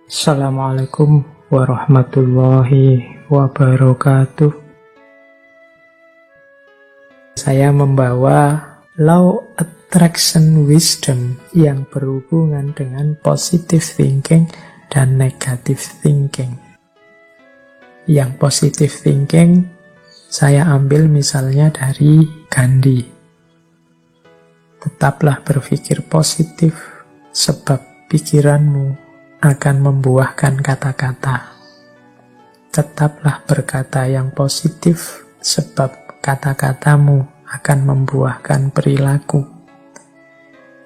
Assalamualaikum warahmatullahi wabarakatuh. Saya membawa Law Attraction Wisdom yang berhubungan dengan positive thinking dan negative thinking. Yang positive thinking saya ambil misalnya dari Gandhi. Tetaplah berpikir positif sebab pikiranmu akan membuahkan kata-kata. Tetaplah berkata yang positif sebab kata-katamu akan membuahkan perilaku.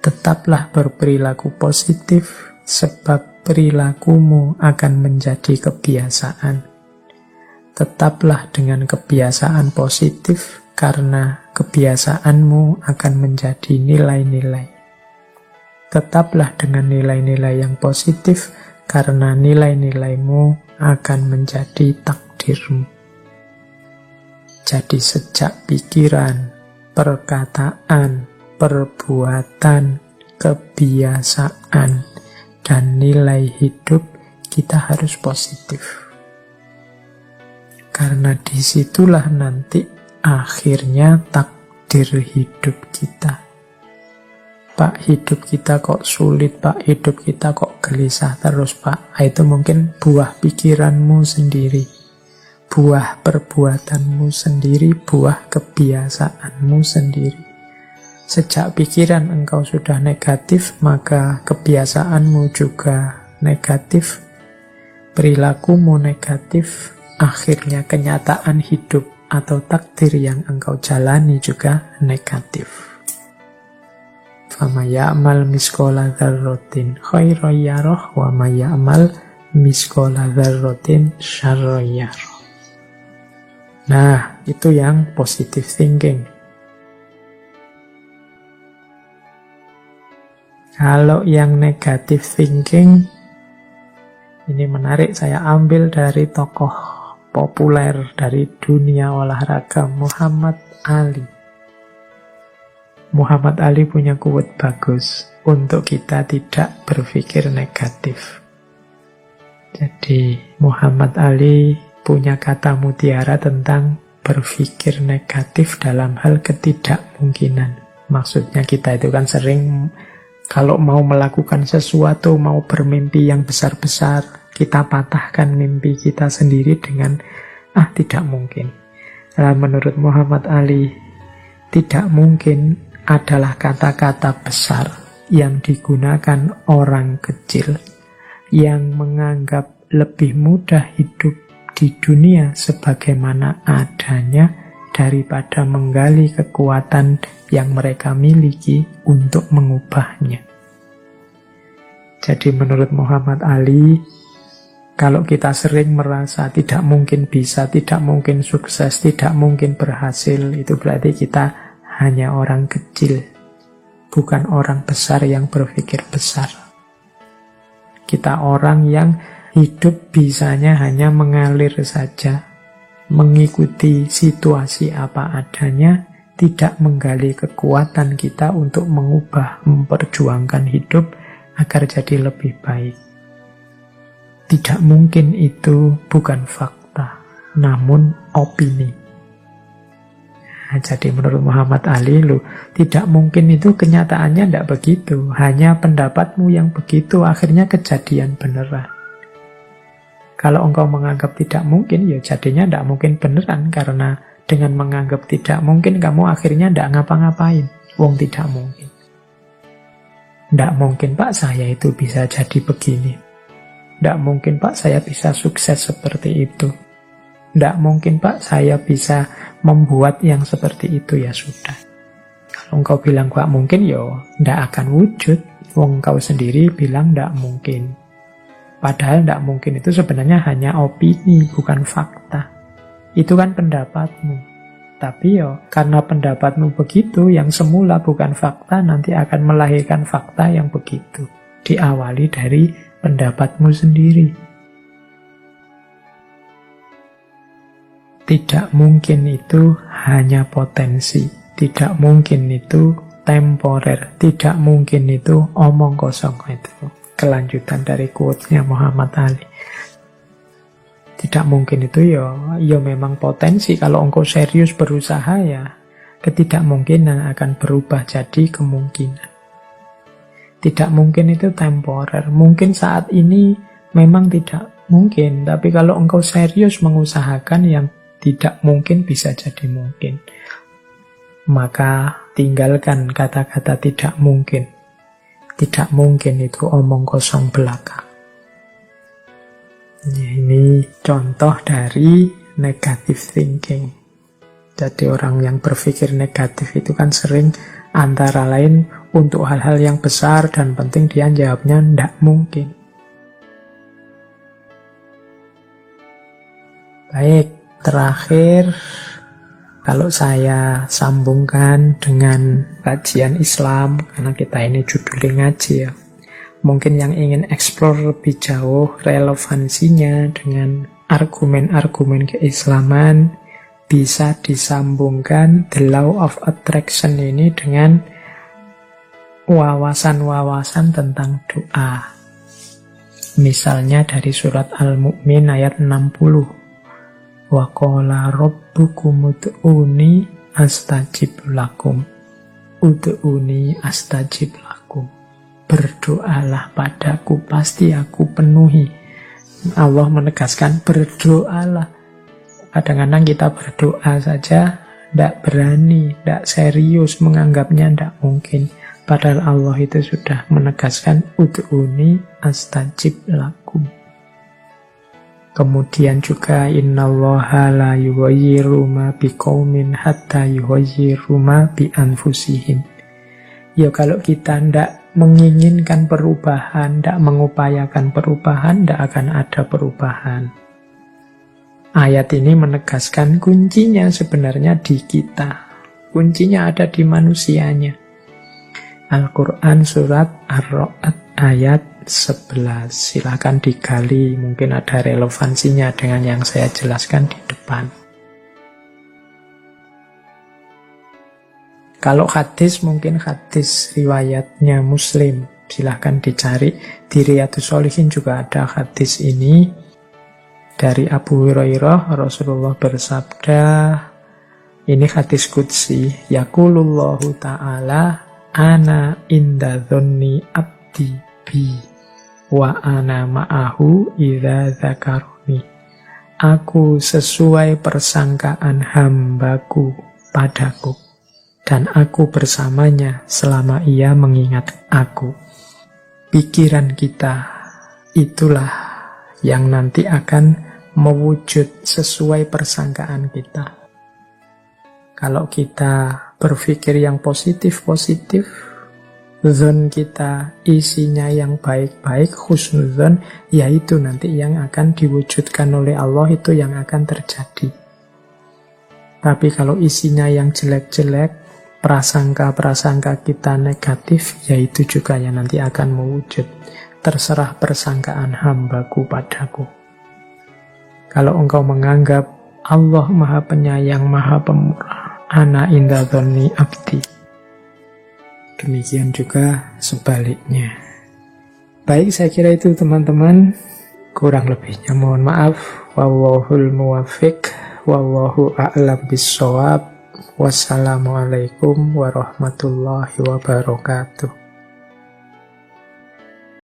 Tetaplah berperilaku positif sebab perilakumu akan menjadi kebiasaan. Tetaplah dengan kebiasaan positif karena kebiasaanmu akan menjadi nilai-nilai. Tetaplah dengan nilai-nilai yang positif karena nilai-nilaimu akan menjadi takdirmu. Jadi sejak pikiran, perkataan, perbuatan, kebiasaan, dan nilai hidup kita harus positif. Karena disitulah nanti akhirnya takdir hidup kita. Pak, hidup kita kok sulit, Pak, hidup kita kok gelisah terus, Pak. Itu mungkin buah pikiranmu sendiri, buah perbuatanmu sendiri, buah kebiasaanmu sendiri. Sejak pikiran engkau sudah negatif, maka kebiasaanmu juga negatif, perilakumu negatif, akhirnya kenyataan hidup atau takdir yang engkau jalani juga negatif. Fama ya'mal miskola dzarratin khairan yarah wa ma ya'mal miskola dzarratin syarran yarah. Nah, itu yang positive thinking. Kalau yang negative thinking, ini menarik, saya ambil dari tokoh populer dari dunia olahraga, Muhammad Ali. Muhammad Ali punya quote bagus untuk kita tidak berpikir negatif. Jadi Muhammad Ali punya kata mutiara tentang berpikir negatif dalam hal ketidakmungkinan. Maksudnya kita itu kan sering kalau mau melakukan sesuatu, mau bermimpi yang besar-besar, kita patahkan mimpi kita sendiri dengan tidak mungkin. Nah, menurut Muhammad Ali, tidak mungkin adalah kata-kata besar yang digunakan orang kecil yang menganggap lebih mudah hidup di dunia sebagaimana adanya daripada menggali kekuatan yang mereka miliki untuk mengubahnya. Jadi menurut Muhammad Ali, kalau kita sering merasa tidak mungkin bisa, tidak mungkin sukses, tidak mungkin berhasil, itu berarti kita hanya orang kecil, bukan orang besar yang berpikir besar. Kita orang yang hidup bisanya hanya mengalir saja, mengikuti situasi apa adanya, tidak menggali kekuatan kita untuk mengubah, memperjuangkan hidup agar jadi lebih baik. Tidak mungkin itu bukan fakta, namun opini. Nah, jadi menurut Muhammad Ali, tidak mungkin itu kenyataannya tidak begitu. Hanya pendapatmu yang begitu, akhirnya kejadian beneran. Kalau engkau menganggap tidak mungkin, ya jadinya tidak mungkin beneran. Karena dengan menganggap tidak mungkin, kamu akhirnya tidak ngapa-ngapain. Wong tidak mungkin. Tidak mungkin, Pak, saya itu bisa jadi begini. Tidak mungkin, Pak, saya bisa sukses seperti itu. Tidak mungkin, Pak, saya bisa membuat yang seperti itu, ya sudah. Kalau engkau bilang Pak mungkin, ya tidak akan wujud. Wong engkau sendiri bilang tidak mungkin. Padahal tidak mungkin itu sebenarnya hanya opini, bukan fakta. Itu kan pendapatmu. Tapi ya karena pendapatmu begitu, yang semula bukan fakta, nanti akan melahirkan fakta yang begitu. Diawali dari pendapatmu sendiri. Tidak mungkin itu hanya potensi. Tidak mungkin itu temporer. Tidak mungkin itu omong kosong itu. kelanjutan dari quote-nya Muhammad Ali. Tidak mungkin itu ya memang potensi. Kalau engkau serius berusaha ya ketidakmungkinan akan berubah jadi kemungkinan. Tidak mungkin itu temporer. Mungkin saat ini memang tidak mungkin, tapi kalau engkau serius mengusahakan, yang tidak mungkin bisa jadi mungkin. Maka tinggalkan kata-kata tidak mungkin. Tidak mungkin itu omong kosong belaka. Ini contoh dari negative thinking. Jadi orang yang berpikir negatif itu kan sering antara lain untuk hal-hal yang besar dan penting dia jawabnya ndak mungkin. Baik, terakhir kalau saya sambungkan dengan kajian Islam, karena kita ini judulnya ngaji ya, mungkin yang ingin explore lebih jauh relevansinya dengan argumen-argumen keislaman, bisa disambungkan the law of attraction ini dengan wawasan-wawasan tentang doa. Misalnya dari surat Al-Mu'min ayat 60. Wa qala rabbukum ud'uni astajib lakum. Ud'uni astajib lakum. Berdoalah padaku, pasti aku penuhi. Allah menegaskan berdoalah. Kadang-kadang kita berdoa saja tidak berani, tidak serius, menganggapnya tidak mungkin. Padahal Allah itu sudah menegaskan ud'uni astajib lakum. Kemudian juga innallaha la yughayyiru ma biqaumin hatta yughayyiru ma bi anfusihim. Ya kalau kita tidak menginginkan perubahan, tidak mengupayakan perubahan, tidak akan ada perubahan. Ayat ini menegaskan kuncinya sebenarnya di kita. Kuncinya ada di manusianya. Al-Quran surat Ar-Ra'd ayat 11. Silahkan digali, mungkin ada relevansinya dengan yang saya jelaskan di depan. Kalau hadis, mungkin hadis riwayatnya Muslim. Silahkan dicari. Di Riyadhus Shalihin juga ada hadis ini. Dari Abu Hurairah, Rasulullah bersabda, ini hadis qudsi, yaqulullahu ta'ala, ana inda dhonni abdi bi, wa ana ma'ahu idza dzakaruni. Aku sesuai persangkaan hambaku padaku, dan aku bersamanya selama ia mengingat aku. Pikiran kita itulah yang nanti akan mewujud sesuai persangkaan kita. Kalau kita berpikir yang positif-positif, zon kita isinya yang baik-baik, husnuzon, yaitu nanti yang akan diwujudkan oleh Allah, itu yang akan terjadi. Tapi kalau isinya yang jelek-jelek, prasangka-prasangka kita negatif, yaitu juga yang nanti akan mewujud. Terserah persangkaan hambaku padaku. Kalau engkau menganggap Allah Maha Penyayang, Maha Pemurah, ana inda dhonni abdi, demikian juga sebaliknya. Baik, saya kira itu teman-teman. Kurang lebihnya mohon maaf. Wallahul muwaffiq, wallahu a'lam bissawab. Wassalamualaikum warahmatullahi wabarakatuh.